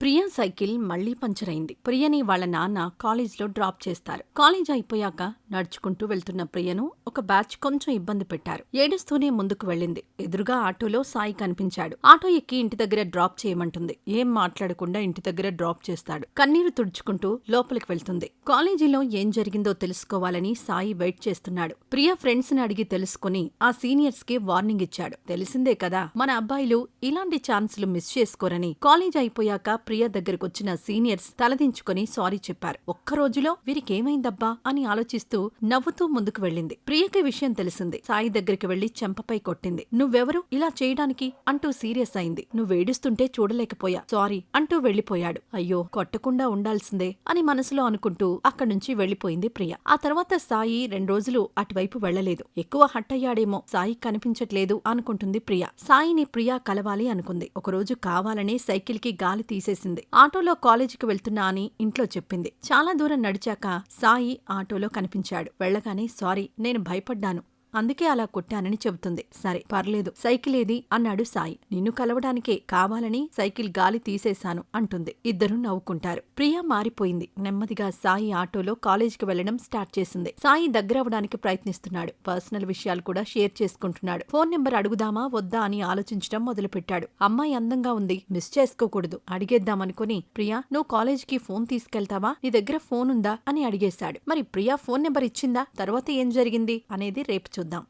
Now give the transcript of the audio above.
Priya cycle మళ్లీ puncture అయింది. ప్రియని వాళ్ళ నాన్న కాలేజ్లో డ్రాప్ చేస్తారు. కాలేజ్ అయిపోయాక నడుచుకుంటూ వెళ్తున్న ప్రియను ఒక బ్యాచ్ కొంచెం ఇబ్బంది పెట్టారు. ఏడుస్తూనే ముందుకు వెళ్ళింది. ఎదురుగా ఆటోలో సాయి కనిపించాడు. ఆటో ఎక్కి ఇంటి దగ్గర డ్రాప్ చేయమంటుంది. ఏం మాట్లాడకుండా ఇంటి దగ్గర డ్రాప్ చేస్తాడు. కన్నీరు తుడుచుకుంటూ లోపలికి వెళ్తుంది. కాలేజీలో ఏం జరిగిందో తెలుసుకోవాలని సాయి వెయిట్ చేస్తున్నాడు. ప్రియ ఫ్రెండ్స్ ని అడిగి తెలుసుకుని ఆ సీనియర్స్ కి వార్నింగ్ ఇచ్చాడు. తెలిసిందే కదా, మన అబ్బాయిలు ఇలాంటి ఛాన్సులు మిస్ చేసుకోరని. కాలేజ్ అయిపోయాక ప్రియ దగ్గరకొచ్చిన సీనియర్స్ తలదించుకుని సారీ చెప్పారు. ఒక్కరోజులో వీరికేమైందబ్బా అని ఆలోచిస్తూ నవ్వుతూ ముందుకు వెళ్ళింది. ప్రియకి విషయం తెలిసింది. సాయి దగ్గరికి వెళ్లి చెంపపై కొట్టింది. నువ్వెవరు ఇలా చేయడానికి అంటూ సీరియస్ అయింది. నువ్వేడుస్తుంటే చూడలేకపోయా, సారీ అంటూ వెళ్లిపోయాడు. అయ్యో, కొట్టకుండా ఉండాల్సిందే అని మనసులో అనుకుంటూ అక్కడ్నుంచి వెళ్లిపోయింది ప్రియ. ఆ తర్వాత సాయి 2 రోజులు అటువైపు వెళ్లలేదు. ఎక్కువ హట్టయ్యాడేమో, సాయి కనిపించట్లేదు అనుకుంటుంది ప్రియ. సాయిని ప్రియ కలవాలి అనుకుంది. ఒకరోజు కావాలనే సైకిల్ కి గాలి తీసేసింది. ఆటోలో కాలేజీకి వెళ్తున్నా అని ఇంట్లో చెప్పింది. చాలా దూరం నడిచాక సాయి ఆటోలో కనిపించాడు. వెళ్ళగానే సారీ, నేను భయపడ్డాను, అందుకే అలా కొట్టానని చెబుతుంది. సరే పర్లేదు, సైకిల్ ఏది అన్నాడు సాయి. నిన్ను కలవడానికే కావాలని సైకిల్ గాలి తీసేశాను అంటుంది. ఇద్దరూ నవ్వుకుంటారు. ప్రియ మారిపోయింది. నెమ్మదిగా సాయి ఆటోలో కాలేజీకి వెళ్లడం స్టార్ట్ చేసింది. సాయి దగ్గరవడానికి ప్రయత్నిస్తున్నాడు. పర్సనల్ విషయాలు కూడా షేర్ చేసుకుంటున్నాడు. ఫోన్ నెంబర్ అడుగుదామా వద్దా అని ఆలోచించడం మొదలుపెట్టాడు. అమ్మాయి అందంగా ఉంది, మిస్ చేసుకోకూడదు, అడిగేద్దామనుకుని ప్రియా, నువ్వు కాలేజీకి ఫోన్ తీసుకెళ్తావా, నీ దగ్గర ఫోన్ ఉందా అని అడిగేశాడు. మరి ప్రియా ఫోన్ నెంబర్ ఇచ్చిందా, తర్వాత ఏం జరిగింది అనేది రేపు చూద్దాం.